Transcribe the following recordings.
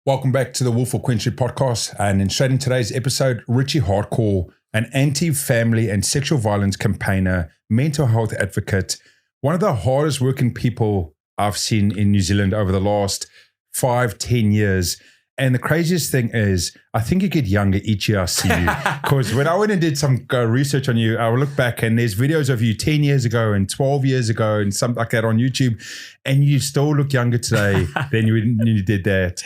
Welcome back to the Wolf of Queen Street podcast. And in straight in today's episode, Richie Hardcore, an anti-family and sexual violence campaigner, mental health advocate, one of the hardest working people I've seen in New Zealand over the last 5-10 years. And the craziest thing is, I think you get younger each year I see you. Because when I went and did some research on you, I look back and there's videos of you 10 years ago and 12 years ago and something like that on YouTube. And you still look younger today than you did that.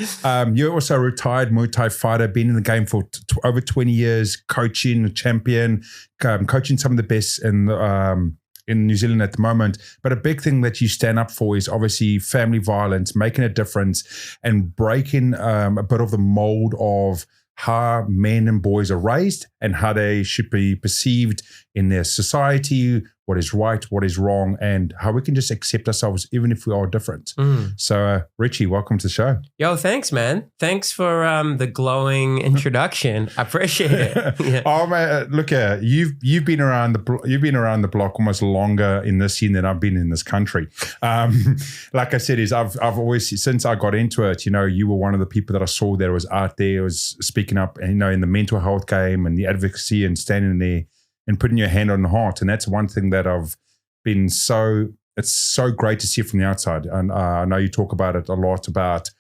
You're also a retired Muay Thai fighter, been in the game for over 20 years, coaching, a champion, coaching some of the best in New Zealand at the moment. But a big thing that you stand up for is obviously family violence, making a difference and breaking a bit of the mold of how men and boys are raised and how they should be perceived in their society, what is right, what is wrong, and how we can just accept ourselves even if we are different. So Richie, welcome to the show. Yo, thanks, man. Thanks for the glowing introduction. I appreciate it. Yeah. Oh man, look at you've been around the block almost longer in this scene than I've been in this country. Like I said, I've always, since I got into it, you were one of the people that I saw that was out there, was speaking up, and in the mental health game and the advocacy and standing there and putting your hand on the heart. And that's one thing that I've been it's so great to see from the outside. And I know you talk about it a lot about,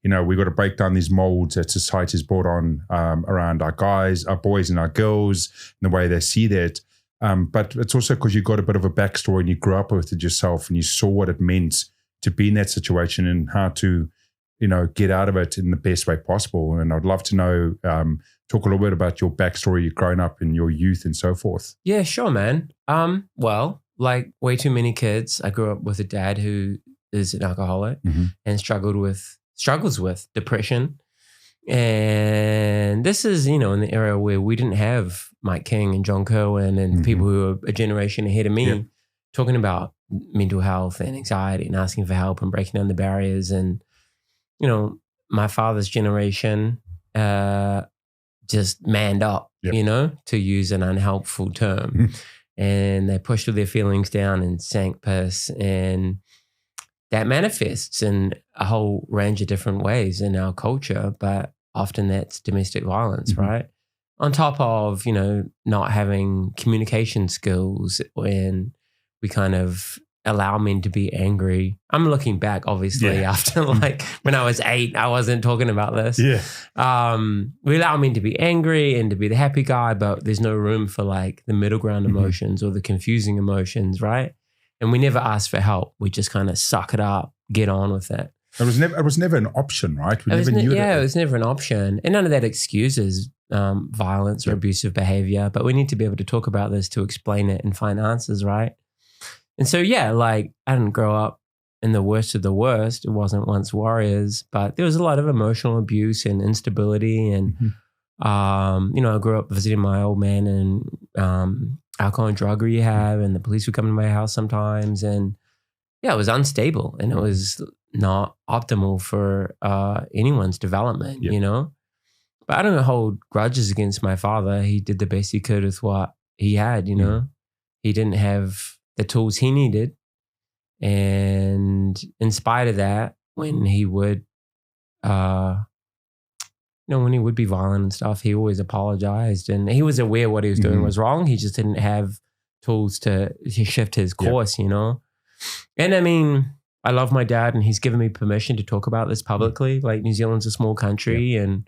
we've got to break down these molds that society's brought on around our guys, our boys and our girls, and the way they see that. But it's also because you've got a bit of a backstory and you grew up with it yourself and you saw what it meant to be in that situation and how to, get out of it in the best way possible. And I'd love to know, talk a little bit about your backstory, your growing up in your youth and so forth. Yeah, sure, man. Well, like way too many kids, I grew up with a dad who is an alcoholic and struggles with depression. And this is, in the era where we didn't have Mike King and John Kerwin and people who are a generation ahead of me talking about mental health and anxiety and asking for help and breaking down the barriers. And, my father's generation just manned up, to use an unhelpful term. And they pushed all their feelings down and sank piss. And that manifests in a whole range of different ways in our culture, but often that's domestic violence, right? On top of, not having communication skills when we kind of allow men to be angry. I'm looking back, obviously, after when I was 8, I wasn't talking about this. We allow men to be angry and to be the happy guy, but there's no room for the middle ground emotions or the confusing emotions, right? And we never ask for help. We just kind of suck it up, get on with it. It was never an option, right? We never knew that. Yeah, it was never an option. And none of that excuses violence or abusive behavior, but we need to be able to talk about this to explain it and find answers, right? And so, I didn't grow up in the worst of the worst. It wasn't once warriors, but there was a lot of emotional abuse and instability. And, I grew up visiting my old man in alcohol and drug rehab, and the police would come to my house sometimes. And it was unstable and it was not optimal for anyone's development, But I don't hold grudges against my father. He did the best he could with what he had, He didn't have the tools he needed. And in spite of that, when he would, when he would be violent and stuff, he always apologized. And he was aware what he was doing was wrong. He just didn't have tools to shift his course, And I mean, I love my dad and he's given me permission to talk about this publicly. New Zealand's a small country and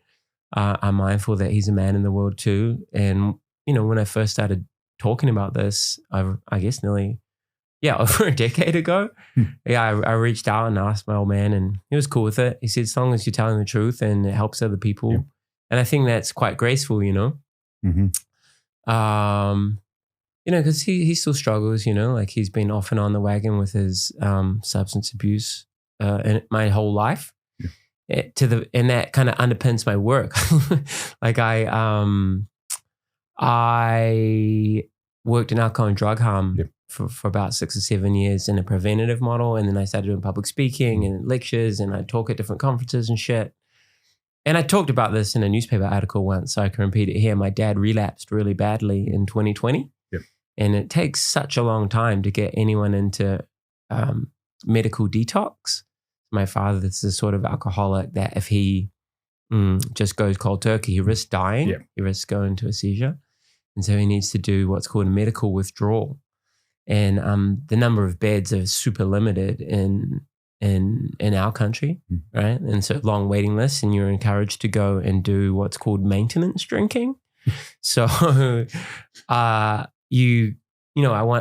I'm mindful that he's a man in the world too. And, when I first started talking about this, I guess nearly, over a decade ago, I reached out and asked my old man and he was cool with it. He said, as long as you're telling the truth and it helps other people. And I think that's quite graceful, because he still struggles, he's been off and on the wagon with his substance abuse my whole life. And that kind of underpins my work. I worked in alcohol and drug harm for about 6 or 7 years in a preventative model. And then I started doing public speaking and lectures and I talk at different conferences and shit. And I talked about this in a newspaper article once, so I can repeat it here. My dad relapsed really badly in 2020. And it takes such a long time to get anyone into medical detox. My father is the sort of alcoholic that if he just goes cold turkey. He risks dying. Yeah. He risks going to a seizure. And so he needs to do what's called a medical withdrawal. And the number of beds are super limited in our country, right? And so long waiting lists, and you're encouraged to go and do what's called maintenance drinking. So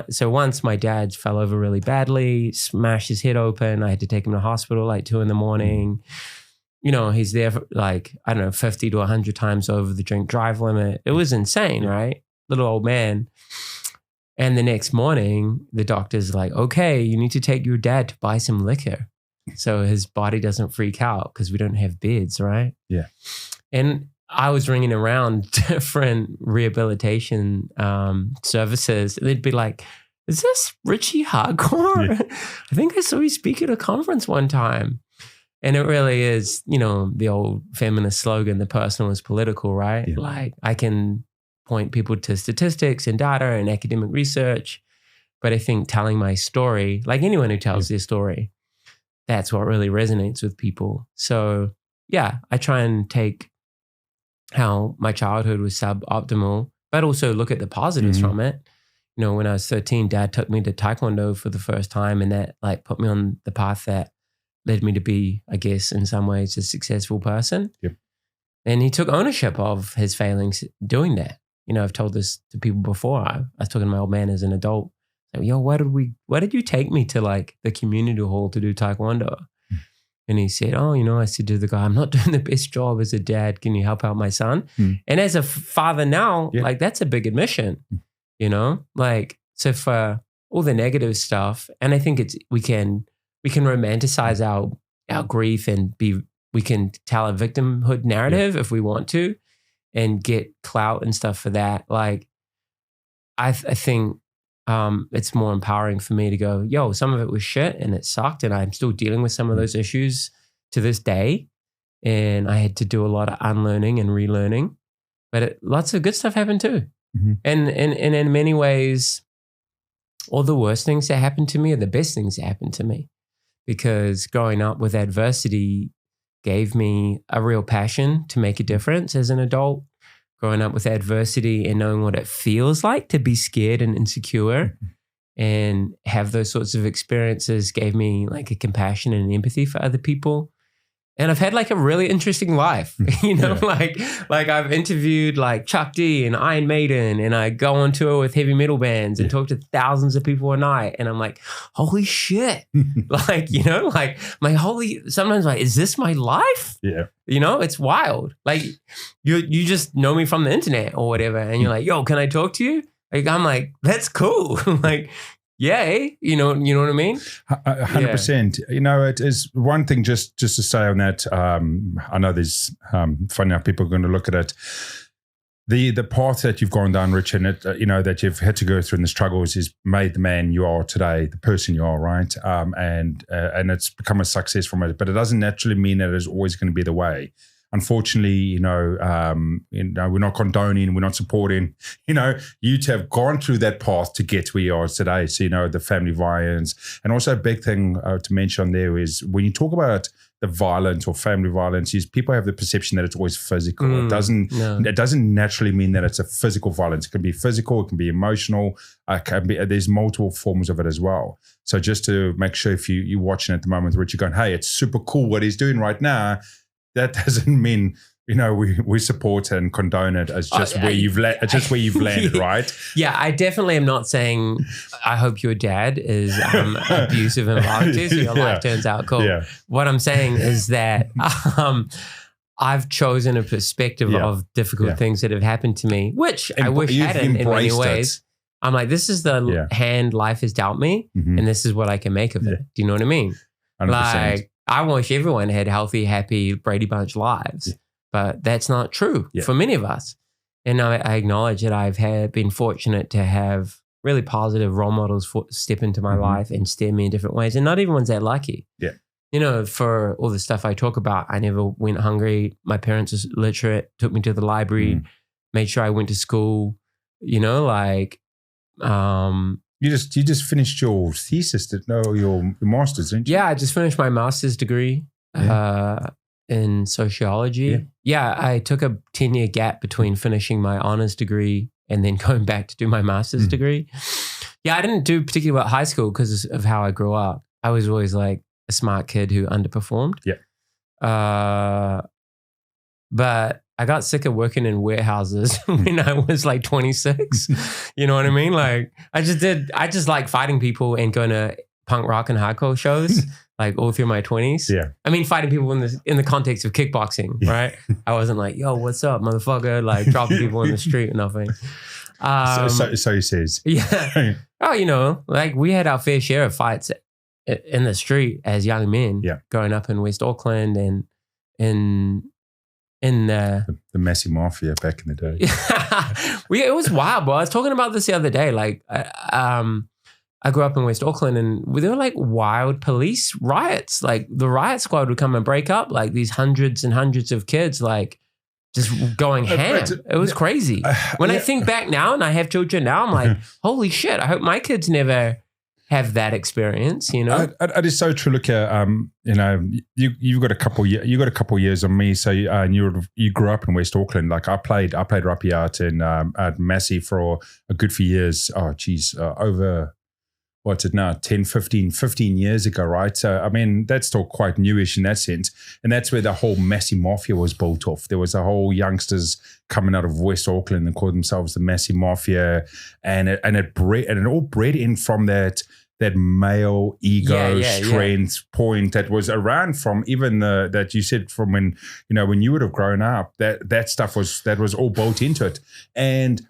so once my dad fell over really badly, smashed his head open. I had to take him to hospital like 2 a.m. He's there for 50 to 100 times over the drink drive limit. It was insane, right? Little old man. And the next morning, the doctor's like, okay, you need to take your dad to buy some liquor so his body doesn't freak out because we don't have beds, right? Yeah. And I was ringing around different rehabilitation services. They'd be like, is this Richie Hardcore? Yeah. I think I saw you speak at a conference one time. And it really is, the old feminist slogan, the personal is political, right? Yeah. Like I can point people to statistics and data and academic research. But I think telling my story, like anyone who tells their story, that's what really resonates with people. So yeah, I try and take how my childhood was suboptimal, but also look at the positives from it. When I was 13, Dad took me to Taekwondo for the first time, and that like put me on the path that led me to be, I guess, in some ways, a successful person. Yep. And he took ownership of his failings doing that. I've told this to people before. I was talking to my old man as an adult. Like, yo, why did you take me to like the community hall to do Taekwondo? And he said, I said to the guy, I'm not doing the best job as a dad. Can you help out my son? And as a father now, like that's a big admission, like, so for all the negative stuff, and I think we can romanticize our grief and we can tell a victimhood narrative if we want to and get clout and stuff for that. Like, I think it's more empowering for me to go, yo, some of it was shit and it sucked, and I'm still dealing with some of those issues to this day. And I had to do a lot of unlearning and relearning, but lots of good stuff happened too. And in many ways, all the worst things that happened to me are the best things that happened to me, because growing up with adversity gave me a real passion to make a difference as an adult. Growing up with adversity and knowing what it feels like to be scared and insecure and have those sorts of experiences gave me like a compassion and empathy for other people. And I've had like a really interesting life, like I've interviewed like Chuck D and Iron Maiden, and I go on tour with heavy metal bands and talk to thousands of people a night. And I'm like, holy shit. Sometimes like, is this my life? Yeah. It's wild. Like you just know me from the internet or whatever. And you're like, yo, can I talk to you? Like, I'm like, that's cool. Like, yay, you know what I mean? 100%. It is one thing just to say on that. I know there's funny enough, people are going to look at it. The path that you've gone down, Rich, and that you've had to go through in the struggles is made the man you are today, the person you are, right? And it's become a success from it, but it doesn't naturally mean that it's always going to be the way. Unfortunately, we're not condoning, we're not supporting, you to have gone through that path to get where you are today. So, the family violence. And also a big thing to mention there is when you talk about the violence or family violence, is people have the perception that it's always physical. It doesn't naturally mean that it's a physical violence. It can be physical, it can be emotional, there's multiple forms of it as well. So just to make sure if you're watching at the moment, Richie, going, hey, it's super cool what he's doing right now, that doesn't mean we support and condone it as just where you've landed, right? Yeah, I definitely am not saying I hope your dad is abusive and violent, so your life turns out cool. Yeah. What I'm saying is that I've chosen a perspective of difficult things that have happened to me, which I wish hadn't in many ways. I'm like, this is the hand life has dealt me, and this is what I can make of it. Do you know what I mean? 100%. Like, I wish everyone had healthy, happy Brady Bunch lives, but that's not true for many of us. And I acknowledge that I've been fortunate to have really positive role models step into my life and steer me in different ways. And not everyone's that lucky. Yeah. For all the stuff I talk about, I never went hungry. My parents were literate, took me to the library, made sure I went to school, You just finished your thesis, your master's, didn't you? Yeah, I just finished my master's degree. in sociology. Yeah, I took a 10-year gap between finishing my honors degree and then going back to do my master's degree. Yeah, I didn't do particularly well at high school because of how I grew up. I was always like a smart kid who underperformed. Yeah. But I got sick of working in warehouses when I was like 26. You know what I mean? Like I just like fighting people and going to punk rock and hardcore shows like all through my 20s. Yeah. I mean, fighting people in the context of kickboxing, right? I wasn't like, yo, what's up, motherfucker? Like dropping people in the street or nothing. So he says. Yeah. Oh, you know, like we had our fair share of fights in the street as young men growing up in West Auckland and in the Messy Mafia back in the day. It was wild, bro. I was talking about this the other day. Like, I grew up in West Auckland and there were like wild police riots. Like the riot squad would come and break up like these hundreds and hundreds of kids, like just going ham. It was crazy. When I think back now and I have children now, I'm like, holy shit, I hope my kids never have that experience, you know. It is so true. Look, you know, you've got a couple years on me. So you grew up in West Auckland. Like I played rugby out in at Massey for a good few years. Oh, geez, over what's it now? 10, 15 years ago, right? So I mean, that's still quite newish in that sense. And that's where the whole Messy Mafia was built off. There was a whole youngsters coming out of West Auckland and called themselves the Messy Mafia, and it all bred in from that male ego strength point that was around from even that you said from when you would have grown up, that stuff was all built into it. And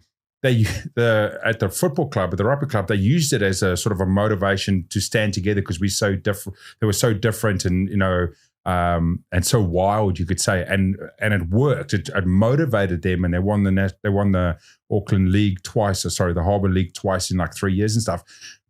at the football club, at the rugby club, they used it as a sort of a motivation to stand together because we're so different. They were so different, and and so wild, you could say, and it worked. It motivated them, and they won the Auckland League twice. The Harbour League twice in like 3 years and stuff.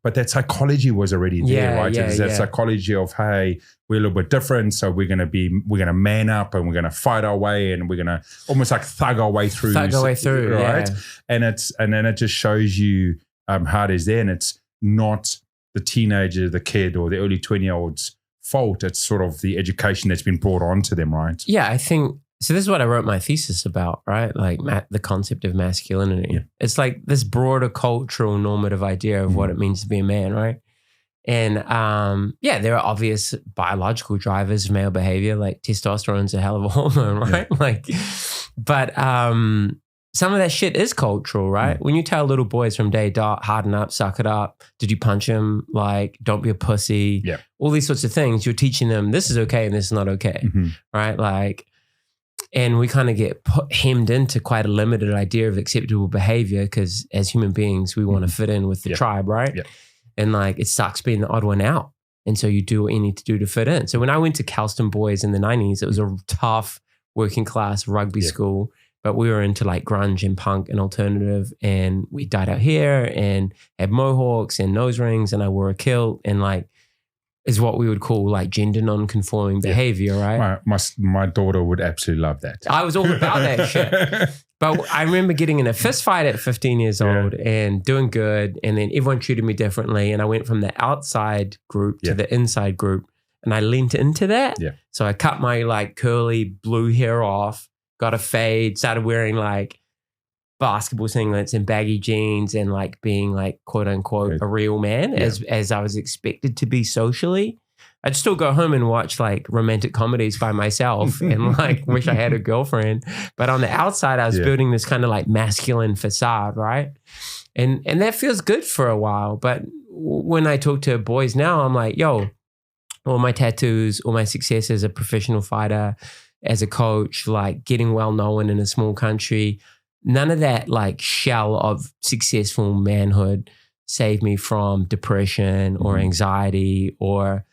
But that psychology was already there, right? It's that psychology of, hey, we're a little bit different, so we're gonna man up and we're gonna fight our way and we're gonna almost like thug our way through, right? Yeah. And then it just shows you how it is there, and it's not the teenager, the kid, or the early 20-year-old's fault. It's sort of the education that's been brought on to them, right? Yeah, I think so. This is what I wrote my thesis about, right? Like the concept of masculinity. Yeah. It's like this broader cultural normative idea of what it means to be a man, right? And there are obvious biological drivers of male behavior, like testosterone's a hell of a hormone, right? Yeah. Like, but some of that shit is cultural, right? When you tell little boys from day dot, harden up, suck it up, did you punch him? Like, don't be a pussy. Yeah. All these sorts of things, you're teaching them this is okay and this is not okay, right? Like, and we kind of get hemmed into quite a limited idea of acceptable behavior because as human beings, we want to fit in with the tribe, right? Yeah. And like, it sucks being the odd one out. And so you do what you need to do to fit in. So when I went to Kelston Boys in the 90s, it was a tough working class rugby school, but we were into like grunge and punk and alternative, and we dyed our hair and had mohawks and nose rings, and I wore a kilt, and like, is what we would call like gender non-conforming behavior, right? My daughter would absolutely love that. I was all about that shit. But I remember getting in a fist fight at 15 years old and doing good, and then everyone treated me differently, and I went from the outside group to the inside group, and I leaned into that. Yeah. So I cut my like curly blue hair off, got a fade, started wearing like basketball singlets and baggy jeans and like being like quote unquote a real man as I was expected to be socially. I'd still go home and watch like romantic comedies by myself and like wish I had a girlfriend. But on the outside, I was building this kind of like masculine facade, right? And that feels good for a while. But when I talk to boys now, I'm like, yo, all my tattoos, all my success as a professional fighter, as a coach, like getting well known in a small country, none of that like shell of successful manhood saved me from depression or anxiety, or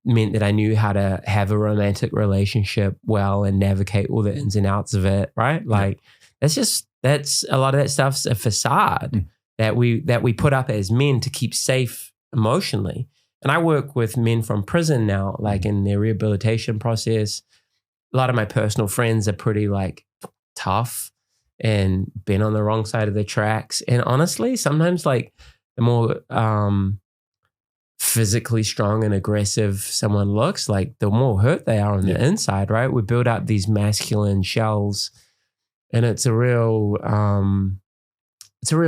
meant that I knew how to have a romantic relationship well and navigate all the ins and outs of it, right? Like that's a lot of that stuff's a facade that we put up as men to keep safe emotionally. And I work with men from prison now, like in their rehabilitation process. A lot of my personal friends are pretty like tough and been on the wrong side of the tracks. And honestly, sometimes like the more physically strong and aggressive someone looks, like the more hurt they are on the inside, right? We build up these masculine shells, and it's a real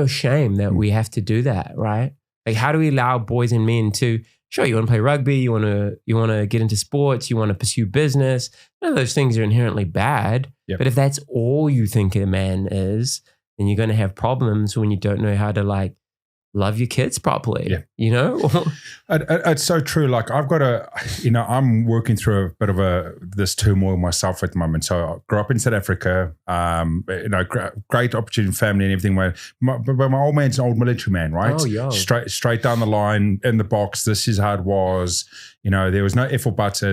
shame that we have to do that, right? Like, how do we allow boys and men to, sure, you want to play rugby, you want to get into sports, you want to pursue business. None of those things are inherently bad. Yep. But if that's all you think a man is, then you're going to have problems when you don't know how to like love your kids properly, you know? It's so true. Like I've got I'm working through a bit of this turmoil myself at the moment. So I grew up in South Africa, great opportunity, family and everything. But my old man's an old military man, right? Oh, yo. Straight down the line in the box. This is how it was. There was no if or buts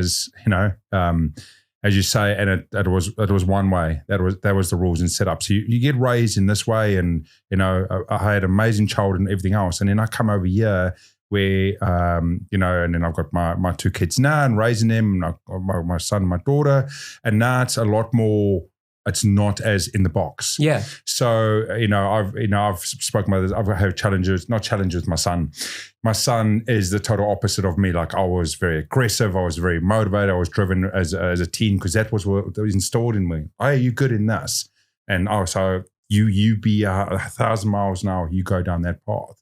as you say, and it was one way. That was the rules and setup. So you get raised in this way, and I had an amazing childhood and everything else. And then I come over here where and then I've got my two kids now and raising them, and my son and my daughter, and now it's a lot more. It's not as in the box. Yeah. So I've spoken about this. I've had not challenges with my son. My son is the total opposite of me. Like I was very aggressive. I was very motivated. I was driven as a teen because that was what was installed in me. Are you good in this? And so you be 1,000 miles an hour. You go down that path.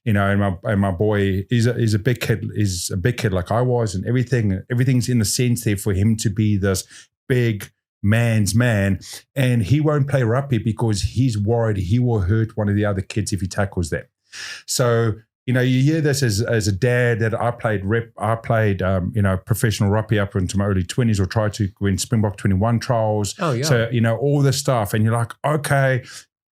And my boy is a big kid. Is a big kid like I was, and everything's in the sense there for him to be this big man's man, and he won't play rugby because he's worried he will hurt one of the other kids if he tackles them. So you hear this as a dad that I played professional rugby up into my early 20s, or tried to win Springbok 21 trials. Oh yeah. So all this stuff, and you're like, okay,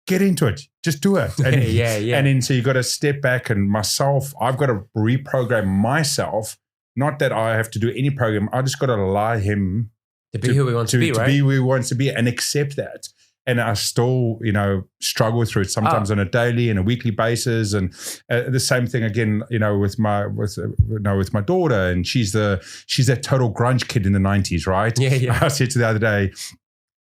get into it, just do it. And, yeah. And then so you got to step back, and myself, I've got to reprogram myself. Not that I have to do any program. I just got to allow him to be who he wants to be, right? To be who he wants to be, and accept that. And I still, struggle through it sometimes on a daily and a weekly basis. And the same thing again, with my daughter, and she's that total grunge kid in the 90s, right? Yeah. I said to the other day,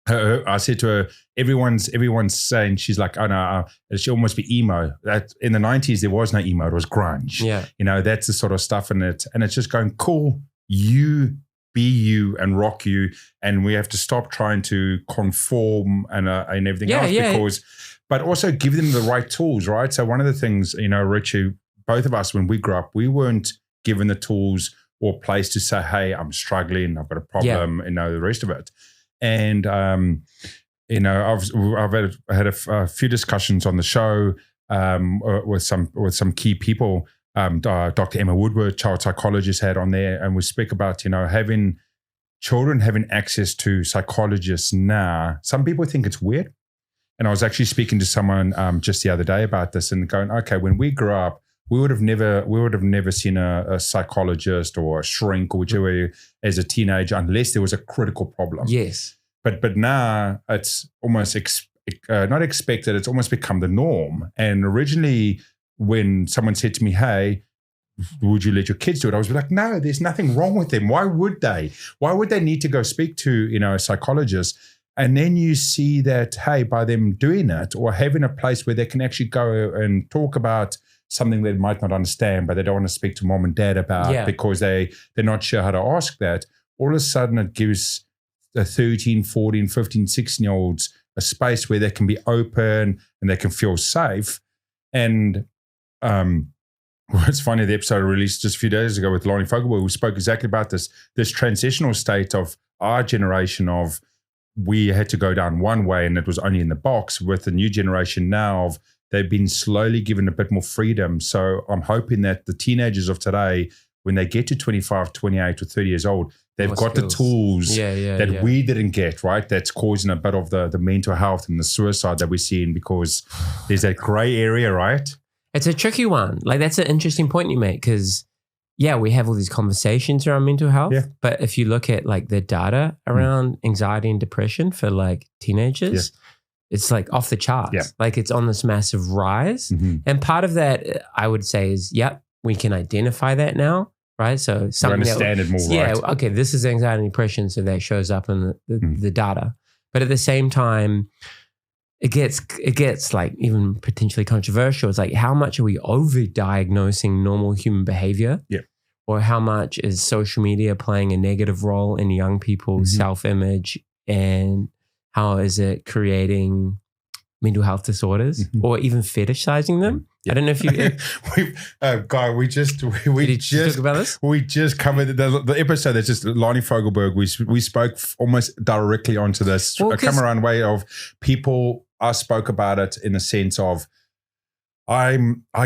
I said to her, everyone's saying, she's like, oh no, it should almost be emo. That in the 90s there was no emo, it was grunge. Yeah, that's the sort of stuff, and it's just going, cool, you be you and rock you, and we have to stop trying to conform and everything else because, but also give them the right tools, right? So one of the things, Richie, both of us when we grew up, we weren't given the tools or place to say, hey, I'm struggling, I've got a problem, the rest of it. And I've had a few discussions on the show with some key people. Dr. Emma Woodward, child psychologist, had on there, and we speak about having children having access to psychologists now. Some people think it's weird, and I was actually speaking to someone just the other day about this and going, okay, when we grew up, we would have never seen a psychologist or a shrink or whichever as a teenager unless there was a critical problem. Yes, but now it's almost not expected. It's almost become the norm. And originally, when someone said to me, hey, would you let your kids do it? I was like, no, there's nothing wrong with them. Why would they? Why would they need to go speak to, a psychologist? And then you see that, hey, by them doing it or having a place where they can actually go and talk about something they might not understand, but they don't want to speak to mom and dad about because they're not sure how to ask that, all of a sudden it gives the 13, 14, 15, 16-year-olds a space where they can be open and they can feel safe. And it's funny, the episode I released just a few days ago with Lonnie Fogelberg, we spoke exactly about this transitional state of our generation of we had to go down one way and it was only in the box, with the new generation now of they've been slowly given a bit more freedom. So I'm hoping that the teenagers of today, when they get to 25, 28 or 30 years old, they've got the tools that we didn't get, right? That's causing a bit of the mental health and the suicide that we're seeing because there's that gray area, right? It's a tricky one. Like, that's an interesting point you make because, we have all these conversations around mental health. Yeah. But if you look at like the data around anxiety and depression for like teenagers, it's like off the charts. Yeah. Like it's on this massive rise. Mm-hmm. And part of that, I would say, is, we can identify that now, right? So something we understand it more, right? Okay, this is anxiety and depression, so that shows up in the data. But at the same time, it gets like even potentially controversial. It's like, how much are we over-diagnosing normal human behavior? Yeah. Or how much is social media playing a negative role in young people's self-image, and how is it creating mental health disorders or even fetishizing them? Yeah. I don't know if you... Guy, we just talk about this? We just covered the episode that's just Lonnie Fogelberg. We spoke almost directly onto this. A come around way of people. I spoke about it in the sense of I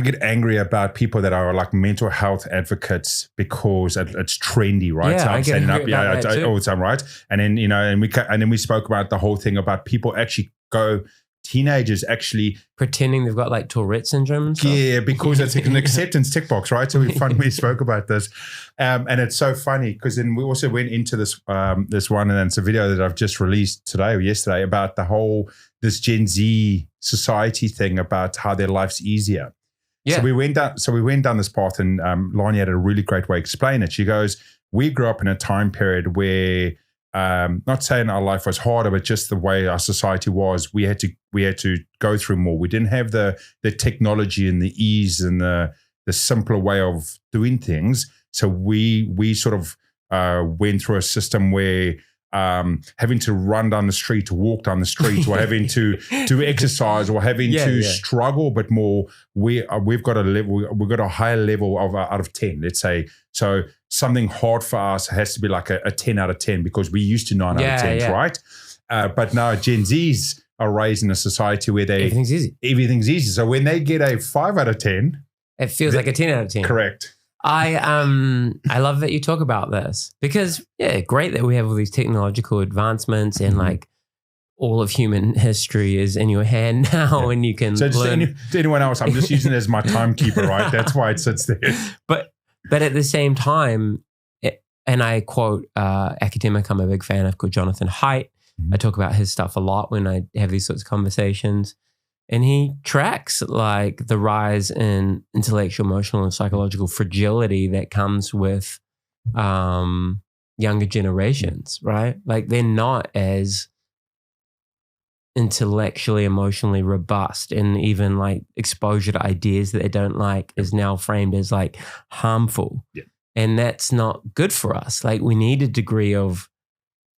get angry about people that are like mental health advocates because it's trendy, right? Yeah, so I'm getting up, all the time, right? And then and then we spoke about the whole thing about people actually teenagers actually pretending they've got like Tourette syndrome and stuff. Yeah, because it's an acceptance tick box, right? So we spoke about this. And it's so funny because then we also went into this this one, and it's a video that I've just released today or yesterday about this Gen Z society thing about how their life's easier. Yeah. So we went down this path, and Lonnie had a really great way to explain it. She goes, we grew up in a time period where not saying our life was harder, but just the way our society was, we had to go through more. We didn't have the technology and the ease and the simpler way of doing things. So we sort of went through a system where having to run down the street, to walk down the street, or having to exercise, or having to struggle, but more we've got a higher level of out of 10, let's say. So something hard for us has to be like a 10 out of 10 because we used to 9 out of 10s, right? But now Gen Zs are raised in a society where everything's easy. Everything's easy. So when they get a 5 out of 10, it feels like a 10 out of 10. Correct. I love that you talk about this because great that we have all these technological advancements and like all of human history is in your hand now and you can learn. To anyone else, I'm just using it as my timekeeper, right? That's why it sits there. But at the same time, and I quote academic I'm a big fan of called Jonathan Haidt. I talk about his stuff a lot when I have these sorts of conversations. And he tracks like the rise in intellectual, emotional, and psychological fragility that comes with younger generations, right? Like they're not as intellectually, emotionally robust, and even like exposure to ideas that they don't like is now framed as like harmful. Yeah. And that's not good for us. Like we need a degree of...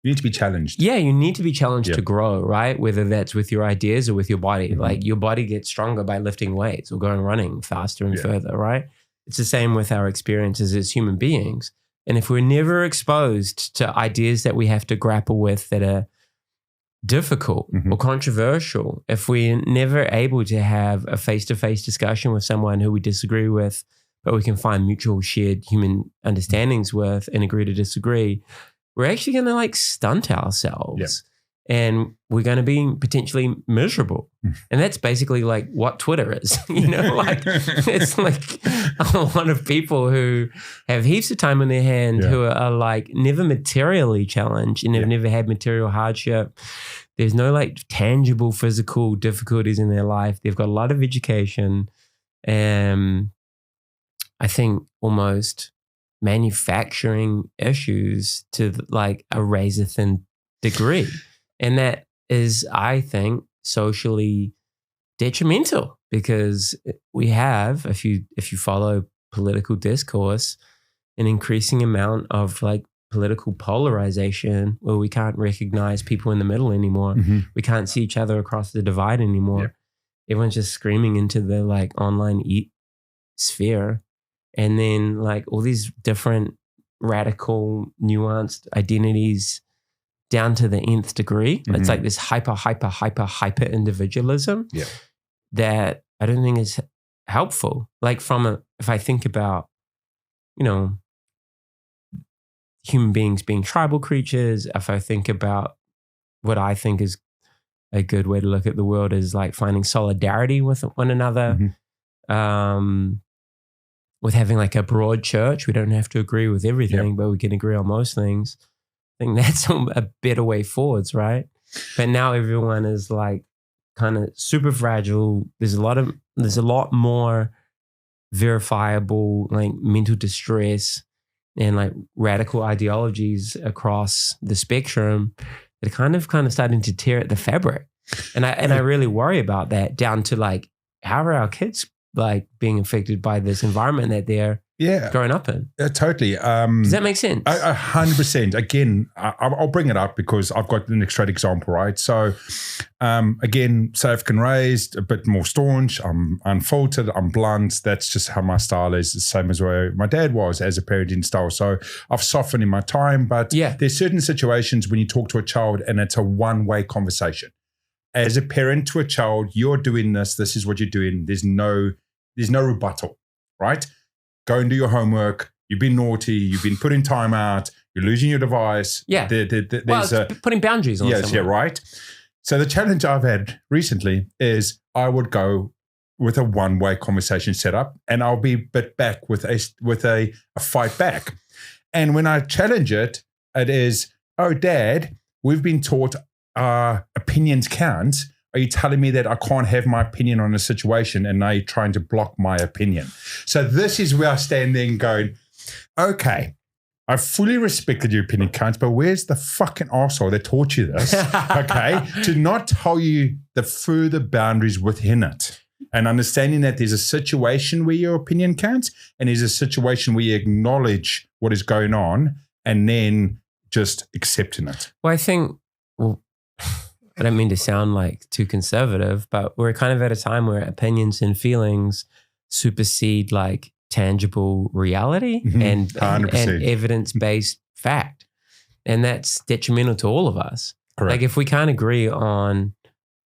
You need to be challenged. Yeah, you need to be challenged to grow, right? Whether that's with your ideas or with your body. Like your body gets stronger by lifting weights or going running faster and further, right? It's the same with our experiences as human beings. And if we're never exposed to ideas that we have to grapple with that are difficult or controversial, if we're never able to have a face-to-face discussion with someone who we disagree with, but we can find mutual shared human understandings with and agree to disagree, we're actually going to like stunt ourselves and we're going to be potentially miserable. And that's basically like what Twitter is, you know, like it's like a lot of people who have heaps of time on their hand who are like never materially challenged and have never had material hardship. There's no like tangible physical difficulties in their life. They've got a lot of education and I think almost manufacturing issues to like a razor thin degree. And that is, I think, socially detrimental because we have, if you follow political discourse, an increasing amount of like political polarization where we can't recognize people in the middle anymore. We can't see each other across the divide anymore. Everyone's just screaming into the like online sphere. And then like all these different radical, nuanced identities down to the nth degree. It's like this hyper individualism that I don't think is helpful. Like if I think about, you know, human beings being tribal creatures, if I think about what I think is a good way to look at the world is like finding solidarity with one another, with having like a broad church. We don't have to agree with everything, but we can agree on most things. I think that's a better way forwards, right? But now everyone is like kind of super fragile. There's a lot more verifiable like mental distress and like radical ideologies across the spectrum that are kind of starting to tear at the fabric. And I really worry about that, down to like, how are our kids like being affected by this environment that they're growing up in? Totally. Does that make sense? 100%. Again, I'll bring it up because I've got an straight example, right? So, again, South African raised, a bit more staunch. I'm unfiltered. I'm blunt. That's just how my style is. The same as where my dad was as a parenting style. So I've softened in my time, but there's certain situations when you talk to a child and it's a one-way conversation. As a parent to a child, you're doing this. This is what you're doing. There's no rebuttal, right? Go and do your homework. You've been naughty. You've been put in timeout. You're losing your device. Yeah. It's putting boundaries on someone. Yeah, right. So the challenge I've had recently is I would go with a one-way conversation setup, and I'll be bit back with a fight back. And when I challenge it, it is, oh, Dad, we've been taught opinions count. Are you telling me that I can't have my opinion on a situation, and now you're trying to block my opinion? So this is where I stand there and going, okay, I fully respected your opinion, cunt, but where's the fucking arsehole that taught you this? Okay, to not tell you the further boundaries within it, and understanding that there's a situation where your opinion counts, and there's a situation where you acknowledge what is going on, and then just accepting it. Well, I think, I don't mean to sound like too conservative, but we're kind of at a time where opinions and feelings supersede like tangible reality and evidence-based fact. And that's detrimental to all of us. Correct. Like if we can't agree on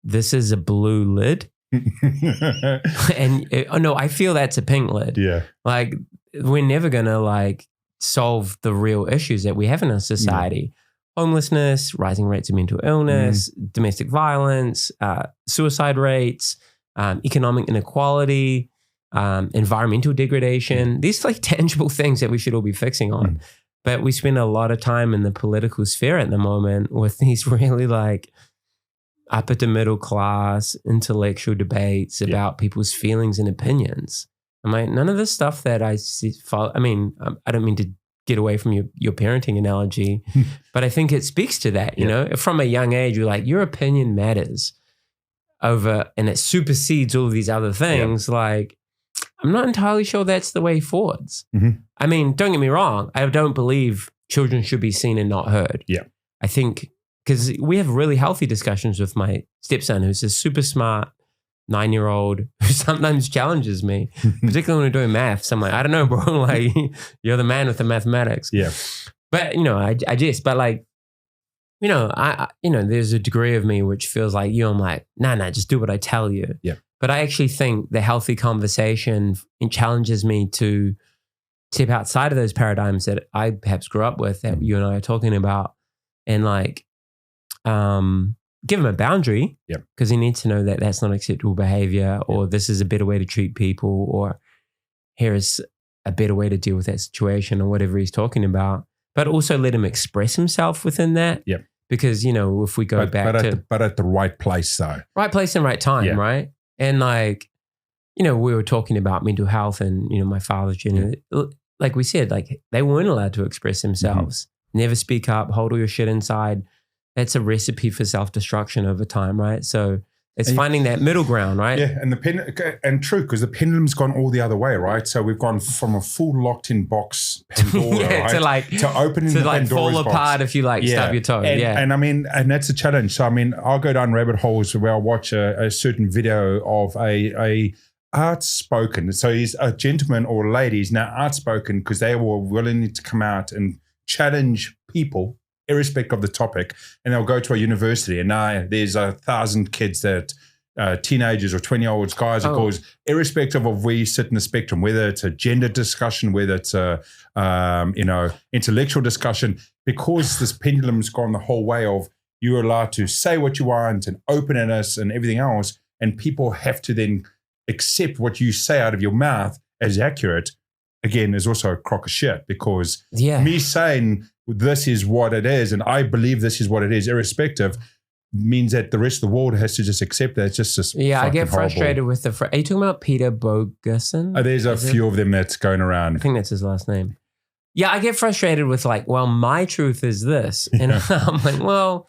this is a blue lid and I feel that's a pink lid. Yeah. Like we're never going to like solve the real issues that we have in our society. Yeah. Homelessness, rising rates of mental illness, domestic violence, suicide rates, economic inequality, environmental degradation. These are like tangible things that we should all be fixing on. But we spend a lot of time in the political sphere at the moment with these really like upper to middle class intellectual debates about people's feelings and opinions. I'm like, none of this stuff that I see, I mean, I don't mean to get away from your parenting analogy, but I think it speaks to that, you know, from a young age, you're like, your opinion matters over, and it supersedes all of these other things. Like, I'm not entirely sure that's the way forwards. I mean, don't get me wrong. I don't believe children should be seen and not heard. Yeah. I think, because we have really healthy discussions with my stepson, who's a super smart 9-year-old who sometimes challenges me, particularly when we're doing maths. I'm like, I don't know, bro. Like, you're the man with the mathematics. Yeah. But, you know, I just, but like, you know, there's a degree of me which feels like I'm like, nah, just do what I tell you. Yeah. But I actually think the healthy conversation challenges me to step outside of those paradigms that I perhaps grew up with, that you and I are talking about, and like, give him a boundary, because he needs to know that that's not acceptable behavior, or this is a better way to treat people, or here is a better way to deal with that situation, or whatever he's talking about. But also let him express himself within that. Yeah. Because, you know, if we go back but at the right place though. Right place and right time, right? And like, you know, we were talking about mental health, and, you know, my father's like we said, like they weren't allowed to express themselves. Never speak up, hold all your shit inside. That's a recipe for self-destruction over time, right? So it's finding that middle ground, right? Yeah, and true, because the pendulum's gone all the other way, right? So we've gone from a full locked-in box Pandora, right? to opening the Pandora's fall box. Apart if you like stub your toe. And I mean, and that's a challenge. So I mean, I'll go down rabbit holes where I'll watch a certain video of a outspoken. So he's a gentleman or a lady. He's now outspoken because they were willing to come out and challenge people, irrespective of the topic, and they'll go to a university, and now there's 1,000 kids that teenagers or 20-year-olds, guys or girls, irrespective of where you sit in the spectrum, whether it's a gender discussion, whether it's a intellectual discussion, because this pendulum's gone the whole way of you're allowed to say what you want and openness and everything else, and people have to then accept what you say out of your mouth as accurate. Again, is also a crock of shit, because me saying this is what it is, and I believe this is what it is, irrespective, means that the rest of the world has to just accept that. It's just I get frustrated with the. Are you talking about Peter Bogerson? There's a few of them that's going around. I think that's his last name. Yeah, I get frustrated with like, well, my truth is this, and I'm like, well,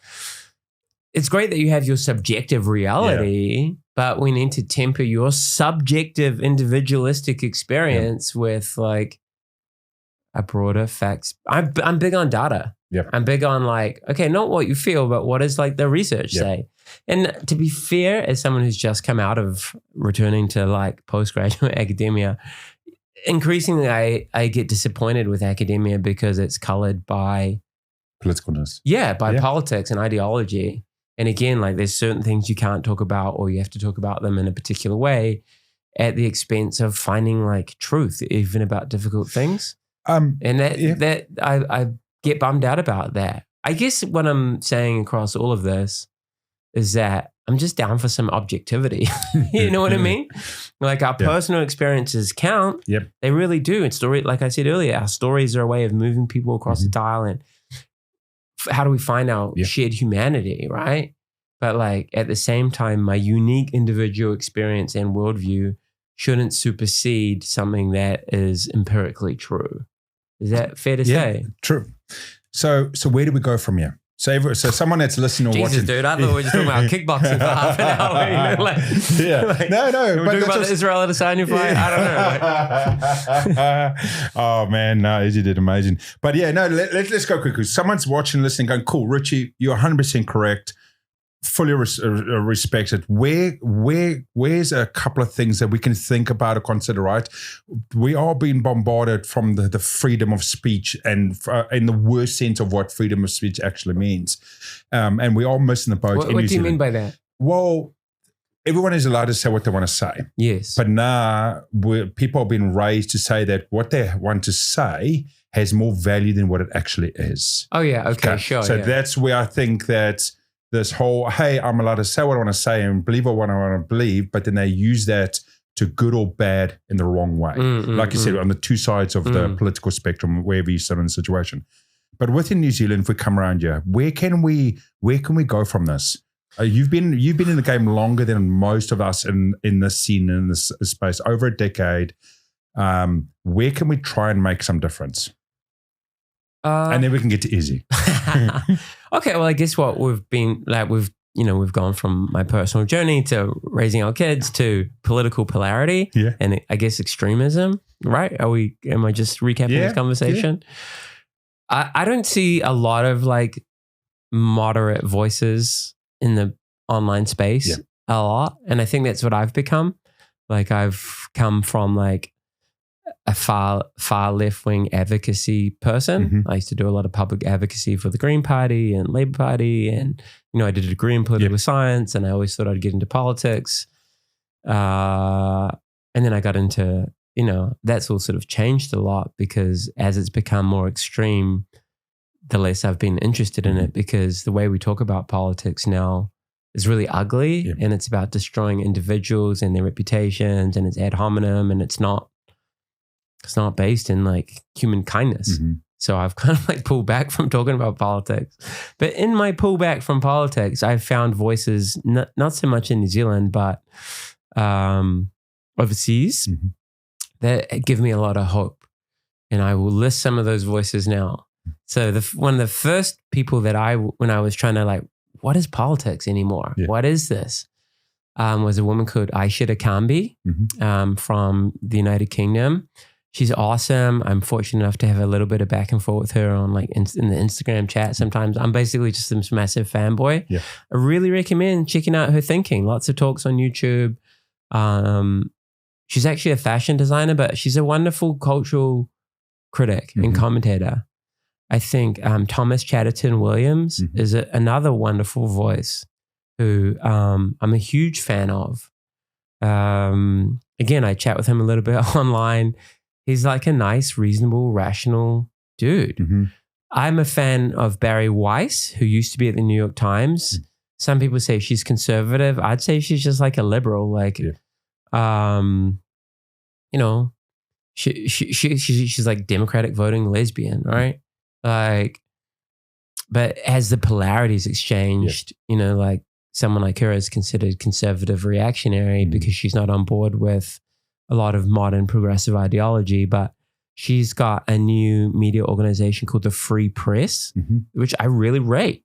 it's great that you have your subjective reality, but we need to temper your subjective individualistic experience with like a broader facts. I'm big on data. Yep. I'm big on like, okay, not what you feel, but what does like the research say? And to be fair, as someone who's just come out of returning to like postgraduate academia, increasingly I get disappointed with academia because it's colored by politicalness. By politics and ideology. And again, like there's certain things you can't talk about, or you have to talk about them in a particular way at the expense of finding like truth, even about difficult things. And that I get bummed out about that. I guess what I'm saying across all of this is that I'm just down for some objectivity. You know what I mean? Like our personal experiences count. Yep. They really do. And story, like I said earlier, our stories are a way of moving people across the dial. And how do we find our shared humanity, right? But like at the same time, my unique individual experience and worldview shouldn't supersede something that is empirically true. Is that fair to say? True. So where do we go from here? So someone that's listening or watching. Dude, I thought we were just talking about kickboxing for half an hour. You know, like, no. We're talking about the Israel Adesanya fight. I don't know. Oh man, no, Izzy did amazing. But yeah, no, let's go quickly. Someone's watching, listening, going, cool, Richie, you're 100% correct. Fully respect it. Where's a couple of things that we can think about or consider, right? We are being bombarded from the freedom of speech and in the worst sense of what freedom of speech actually means. And we are missing the boat. What do you mean by that? Well, everyone is allowed to say what they want to say. Yes. But now people have been raised to say that what they want to say has more value than what it actually is. Oh, yeah. Okay, sure. So that's where I think that this whole, hey, I'm allowed to say what I want to say and believe what I want to believe, but then they use that to good or bad in the wrong way. Like you said, on the two sides of the political spectrum, wherever you sit in the situation. But within New Zealand, if we come around here, where can we go from this? You've been in the game longer than most of us in this scene, in this space, over a decade. Where can we try and make some difference? And then we can get to Izzy. Okay, well, I guess what we've been like, we've gone from my personal journey to raising our kids to political polarity and I guess extremism, right? Am I just recapping this conversation? Yeah. I don't see a lot of like moderate voices in the online space a lot. And I think that's what I've become. Like I've come from like a far left-wing advocacy person. I used to do a lot of public advocacy for the Green Party and Labour Party. And, I did a degree in political science and I always thought I'd get into politics. And then I got into, that's all sort of changed a lot because as it's become more extreme, the less I've been interested in it because the way we talk about politics now is really ugly and it's about destroying individuals and their reputations and it's ad hominem and it's not based in like human kindness. So I've kind of like pulled back from talking about politics. But in my pullback from politics, I've found voices, not so much in New Zealand, but overseas that give me a lot of hope. And I will list some of those voices now. So one of the first people that when I was trying to like, what is politics anymore? What is this? Was a woman called Aisha Akambi from the United Kingdom. She's awesome. I'm fortunate enough to have a little bit of back and forth with her on like in the Instagram chat. Sometimes I'm basically just this massive fanboy. I really recommend checking out her thinking. Lots of talks on YouTube. She's actually a fashion designer, but she's a wonderful cultural critic and commentator. I think Thomas Chatterton Williams is another wonderful voice who I'm a huge fan of. Again, I chat with him a little bit online. He's like a nice, reasonable, rational dude. I'm a fan of Barry Weiss, who used to be at the New York Times. Some people say she's conservative. I'd say she's just like a liberal. Like, she's like Democratic voting lesbian, right? Like, but as the polarities exchanged, like someone like her is considered conservative reactionary because she's not on board with a lot of modern progressive ideology, but she's got a new media organization called the Free Press, which I really rate.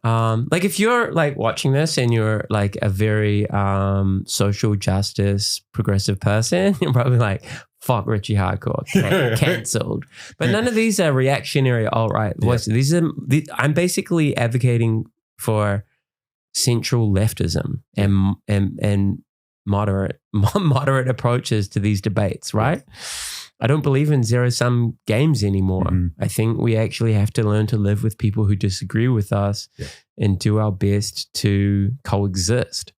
Like if you're like watching this and you're like a very social justice progressive person, you're probably like, fuck Richie Hardcore, cancelled. But none of these are reactionary alt-right voices. I'm basically advocating for central leftism and moderate approaches to these debates, right? I don't believe in zero-sum games anymore. I think we actually have to learn to live with people who disagree with us and do our best to coexist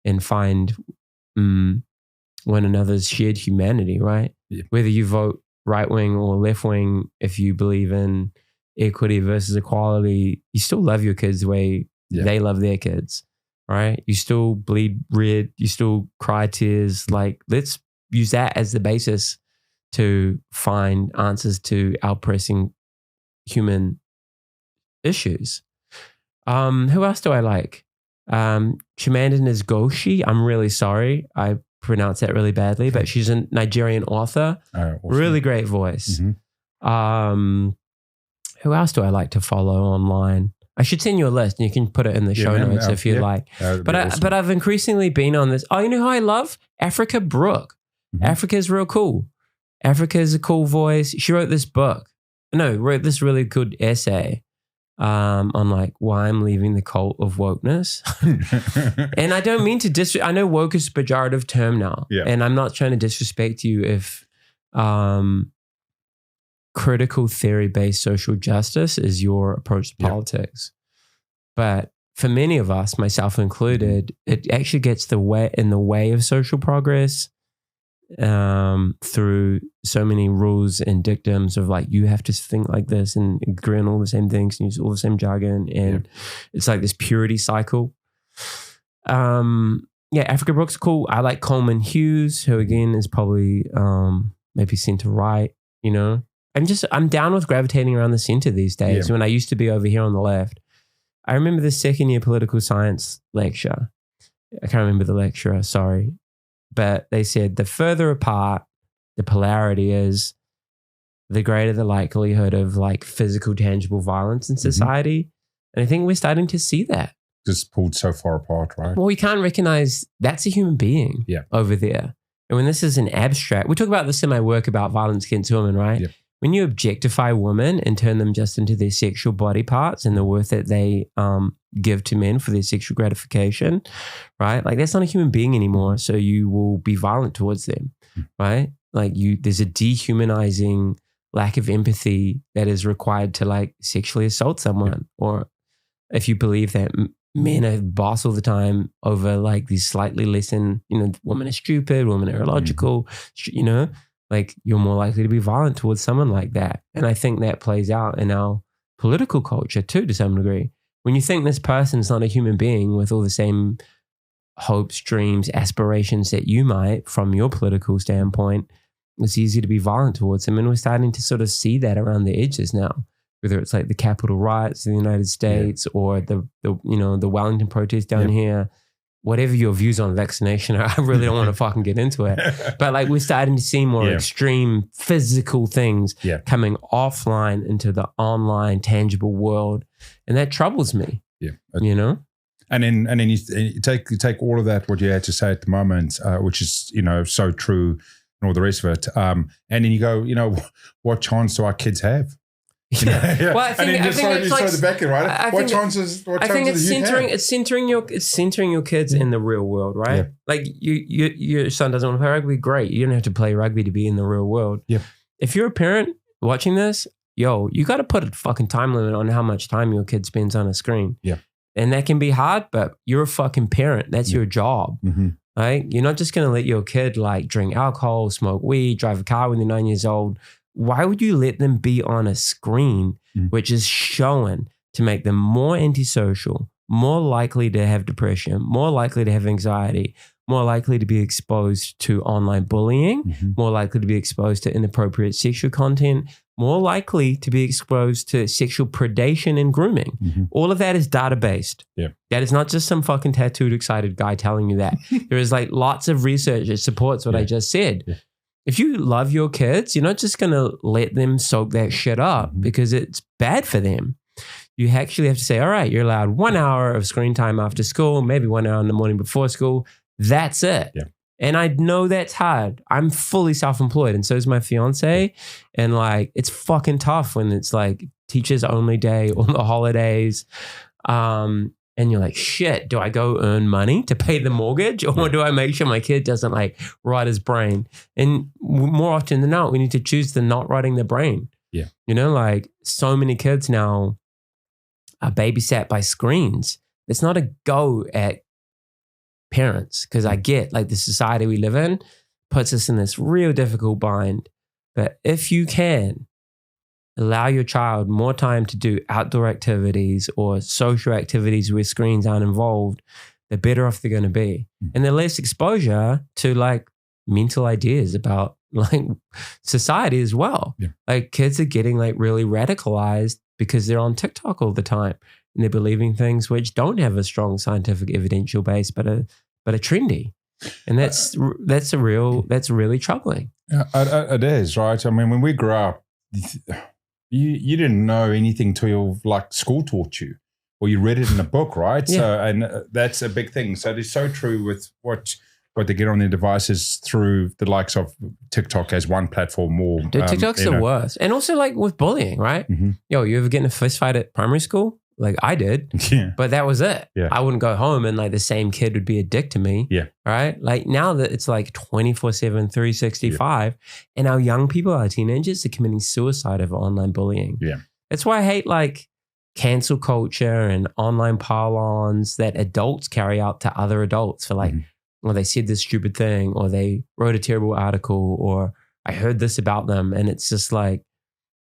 and find one another's shared humanity, right? Whether you vote right-wing or left-wing, if you believe in equity versus equality, you still love your kids the way they love their kids, right? You still bleed red. You still cry tears. Like, let's use that as the basis to find answers to our pressing human issues. Who else do I like? Chimamanda Ngozi. I'm really sorry. I pronounced that really badly, but she's a Nigerian author. Awesome. Really great voice. Who else do I like to follow online? I should send you a list and you can put it in the show notes if you like. But I've increasingly been on this. Oh, you know who I love? Africa Brooke. Africa's real cool. Africa's a cool voice. She wrote this book. Wrote this really good essay on like why I'm leaving the cult of wokeness. And I don't mean to I know woke is a pejorative term now. And I'm not trying to disrespect you if critical theory-based social justice is your approach to politics. But for many of us, myself included, it actually gets in the way of social progress through so many rules and dictums of like, you have to think like this and agree on all the same things and use all the same jargon. And it's like this purity cycle. Africa Brooke's cool. I like Coleman Hughes, who again is probably maybe center right, you know. I'm down with gravitating around the center these days when I used to be over here on the left. I remember the second year political science lecture. I can't remember the lecturer, sorry. But they said the further apart the polarity is, the greater the likelihood of like physical, tangible violence in society. And I think we're starting to see that. Just pulled so far apart, right? Well, we can't recognize that's a human being over there. And when this is an abstract, we talk about this in my work about violence against women, right? Yep. When you objectify women and turn them just into their sexual body parts and the worth that they give to men for their sexual gratification, right? Like that's not a human being anymore. So you will be violent towards them, right? Like there's a dehumanizing lack of empathy that is required to like sexually assault someone. Or if you believe that men are boss all the time over like these slightly less than, women are stupid, women are illogical, like you're more likely to be violent towards someone like that. And I think that plays out in our political culture too, to some degree. When you think this person's not a human being with all the same hopes, dreams, aspirations that you might from your political standpoint, it's easy to be violent towards them. And we're starting to sort of see that around the edges now, whether it's like the Capitol riots in the United States or the Wellington protests down here. Whatever your views on vaccination are, I really don't want to fucking get into it. But like we're starting to see more extreme physical things coming offline into the online tangible world. And that troubles me. And then you take all of that, what you had to say at the moment, which is, so true and all the rest of it. And then you go, what chance do our kids have? Well, I think it's like the back end, right? What chances? I think it's centering your kids in the real world, right? Yeah. Like your son doesn't want to play rugby, great. You don't have to play rugby to be in the real world. Yeah. If you're a parent watching this, you got to put a fucking time limit on how much time your kid spends on a screen. Yeah. And that can be hard, but you're a fucking parent. That's your job. Right? You're not just going to let your kid like drink alcohol, smoke weed, drive a car when they're 9 years old. Why would you let them be on a screen which is shown to make them more antisocial, more likely to have depression, more likely to have anxiety, more likely to be exposed to online bullying, more likely to be exposed to inappropriate sexual content, more likely to be exposed to sexual predation and grooming. All of that is data-based. Yeah. That is not just some fucking tattooed, excited guy telling you that. There is like lots of research that supports what I just said. Yeah. If you love your kids, you're not just going to let them soak that shit up because it's bad for them. you actually have to say, all right, you're allowed 1 hour of screen time after school, maybe 1 hour in the morning before school. That's it. Yeah. And I know that's hard. I'm fully self-employed, and so is my fiance. And like, it's fucking tough when it's like teachers only day or the holidays. And you're like, shit, do I go earn money to pay the mortgage, or do I make sure my kid doesn't like rot his brain? And more often than not, we need to choose the not rotting the brain. Yeah. You know, like so many kids now are babysat by screens. It's not a go at parents, because I get like the society we live in puts us in this real difficult bind. But if you can allow your child more time to do outdoor activities or social activities where screens aren't involved, the better off they're going to be. And the less exposure to like mental ideas about like society as well. Yeah. Like kids are getting like really radicalized because they're on TikTok all the time and they're believing things which don't have a strong scientific evidential base, but are trendy. And that's really troubling. It is, right? I mean, when we grew up, you didn't know anything till like school taught you, or you read it in a book, right? Yeah. So, and that's a big thing. So it's so true with what they get on their devices through the likes of TikTok as one platform more. Dude, TikTok's the worst. And also like with bullying, right? Mm-hmm. Yo, you ever get in a fist fight at primary school? Like I did, but that was it. Yeah. I wouldn't go home and like the same kid would be a dick to me. Yeah. Right. Like now that it's like 24/7, 365, and our young people, our teenagers are committing suicide over online bullying. Yeah. That's why I hate like cancel culture and online pile-ons that adults carry out to other adults for like, well, they said this stupid thing, or they wrote a terrible article, or I heard this about them. And it's just like,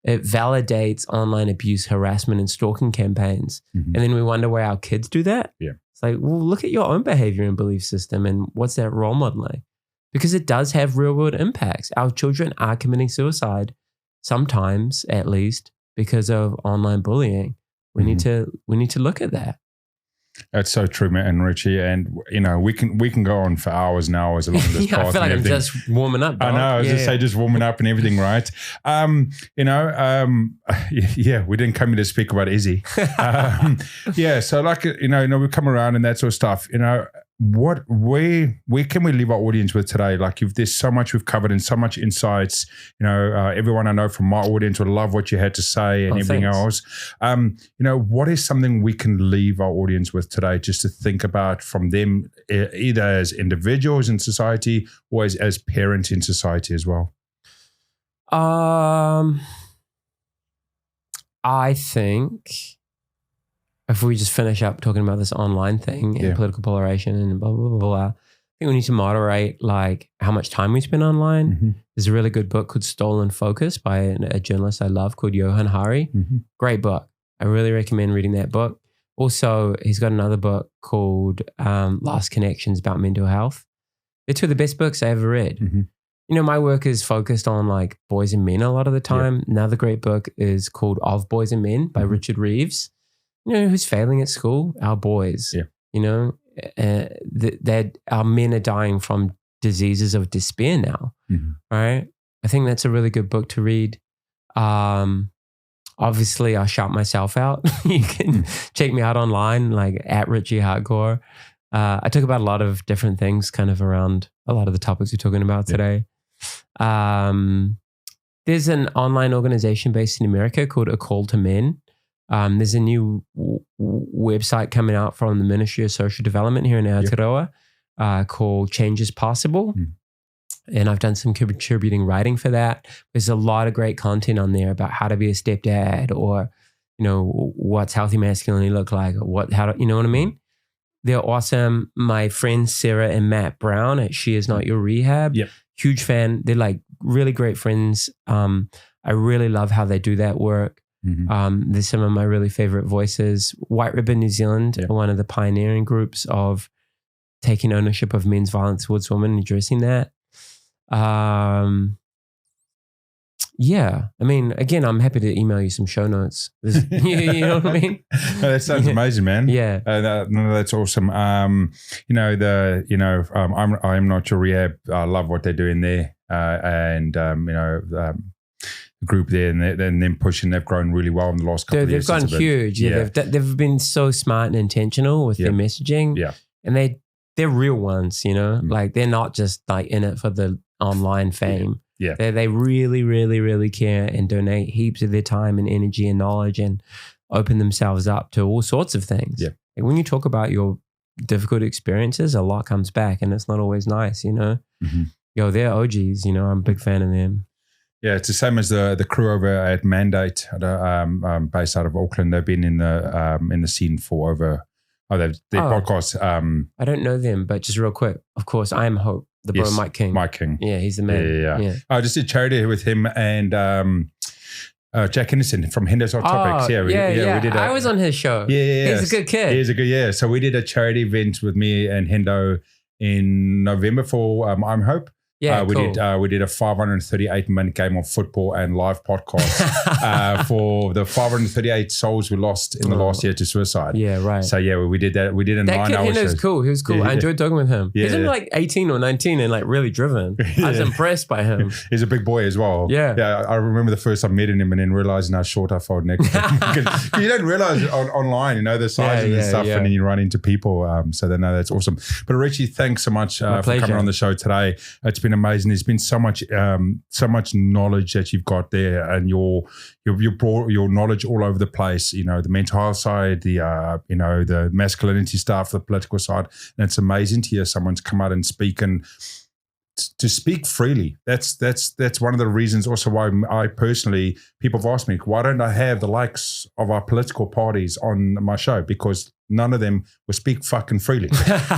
it validates online abuse, harassment, and stalking campaigns. And then we wonder why our kids do that. Yeah. It's like, well, look at your own behavior and belief system and what's that role modeling? Because it does have real world impacts. Our children are committing suicide, sometimes at least, because of online bullying. We need to look at that. That's so true, man, and Richie. And you know, we can go on for hours and hours along this path. I feel like I'm just warming up. Dog. I know. I was just say just warming up and everything, right? We didn't come here to speak about Izzy. So like we come around and that sort of stuff. You know, where can we leave our audience with today? Like, if there's so much we've covered and so much insights, everyone I know from my audience would love what you had to say and everything else. What is something we can leave our audience with today, just to think about from them, either as individuals in society or as parents in society as well? I think if we just finish up talking about this online thing and political polarization and blah, blah, blah, blah, I think we need to moderate like how much time we spend online. There's a really good book called Stolen Focus by a journalist I love called Dom Harvey. Great book. I really recommend reading that book. Also, he's got another book called Last Connections about mental health. They're two of the best books I ever read. My work is focused on like boys and men a lot of the time. Yeah. Another great book is called Of Boys and Men by Richard Reeves. Who's failing at school? Our boys. Yeah. That our men are dying from diseases of despair now. Right? I think that's a really good book to read. Obviously, I shout myself out. You can check me out online, like at Richie Hardcore. I talk about a lot of different things kind of around a lot of the topics we're talking about today. There's an online organization based in America called A Call to Men. There's a new website coming out from the Ministry of Social Development here in Aotearoa called Change is Possible. And I've done some contributing writing for that. There's a lot of great content on there about how to be a stepdad, or, what's healthy masculinity look like, or you know what I mean? They're awesome. My friends Sarah and Matt Brown at She Is Not Your Rehab. Huge fan. They're like really great friends. I really love how they do that work. There's some of my really favorite voices. White Ribbon New Zealand are one of the pioneering groups of taking ownership of men's violence towards women and addressing that. I mean, again, I'm happy to email you some show notes. You know what I mean? That sounds amazing, man. Yeah. That's awesome. I'm Not Your Rehab. I love what they're doing there. group there, and them pushing. They've grown really well in the last couple of years. They've gone huge. Yeah, they've been so smart and intentional with their messaging. Yeah, and they're real ones. Like they're not just like in it for the online fame. Yeah, they really, really, really care and donate heaps of their time and energy and knowledge and open themselves up to all sorts of things. Yeah, and when you talk about your difficult experiences, a lot comes back, and it's not always nice. Mm-hmm. They're OGs. I'm a big fan of them. Yeah, it's the same as the crew over at Mandate, based out of Auckland. They've been in the scene for over. Their podcast. I don't know them, but just real quick, of course, I Am Hope. The bro Mike King. Mike King. Yeah, he's the man. Yeah. I just did charity with him and Jack Henderson from Hendo's Hot Topics. We did. I was on his show. Yeah. He's a good kid. He's a good. Yeah. So we did a charity event with me and Hendo in November for I'm Hope. Yeah, we cool. did a 538-minute game of football and live podcast for the 538 souls we lost in the last year to suicide. Yeah, right. So we did that. We did a 9-hour show. That kid cool. He was cool. Yeah, I enjoyed talking with him. Yeah, He's only like 18 or 19 and like really driven. I was impressed by him. He's a big boy as well. Yeah. I remember the first time meeting him and then realizing how short I felt next to him. You don't realize it online, the size and stuff, and then you run into people. So they know that's awesome. But Richie, thanks so much for coming on the show today. It's been amazing. There's been so much knowledge that you've got there, and you brought your knowledge all over the place. The mental health side, the masculinity stuff, the political side, and it's amazing to hear someone's come out and speak and to speak freely. That's one of the reasons also why I personally, people have asked me, why don't I have the likes of our political parties on my show? Because none of them will speak fucking freely.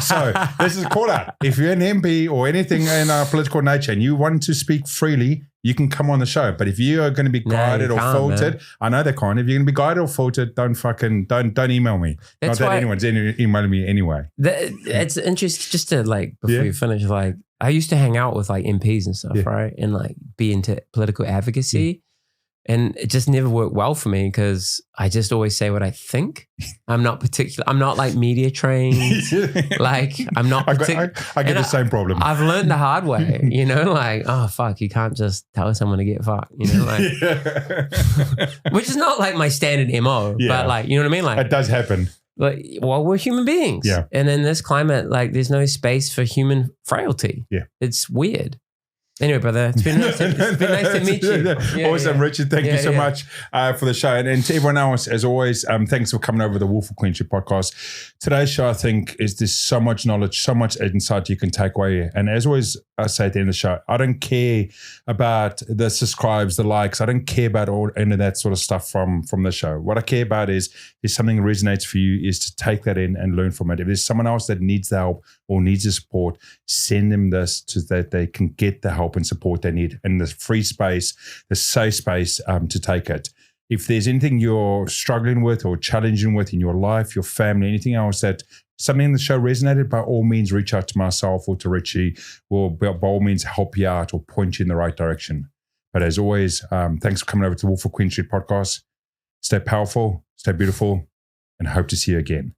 So this is a call out. If you're an MP or anything in our political nature and you want to speak freely, you can come on the show. But if you are going to be guided or filtered, I know they can't. If you're going to be guided or filtered, don't email me. That's not that anyone's emailing me anyway. It's interesting just to before you finish, I used to hang out with MPs and stuff, right? And be into political advocacy. And it just never worked well for me because I just always say what I think. I'm not media trained. I'm not particular. I get the same problem. I've learned the hard way, oh fuck, you can't just tell someone to get fucked, which is not my standard MO, but you know what I mean? It does happen. We're human beings. Yeah. And in this climate, there's no space for human frailty. Yeah. It's weird. Anyway, brother, it's been nice to meet you. Awesome, Richard. Thank you so much for the show. And to everyone else, as always, thanks for coming over to the Wolf of Queenship podcast. Today's show, I think, is there's so much knowledge, so much insight you can take away. And as always, I say at the end of the show, I don't care about the subscribes, the likes. I don't care about any of that sort of stuff from the show. What I care about is something that resonates for you, is to take that in and learn from it. If there's someone else that needs the help or needs the support, send them this so that they can get the help and support they need in the free space, the safe space to take it. If there's anything you're struggling with or challenging with in your life, your family, anything else that something in the show resonated, by all means, reach out to myself or to Richie. We'll by all means help you out or point you in the right direction. But as always, thanks for coming over to the Wolf of Queen Street podcast. Stay powerful, stay beautiful, and hope to see you again.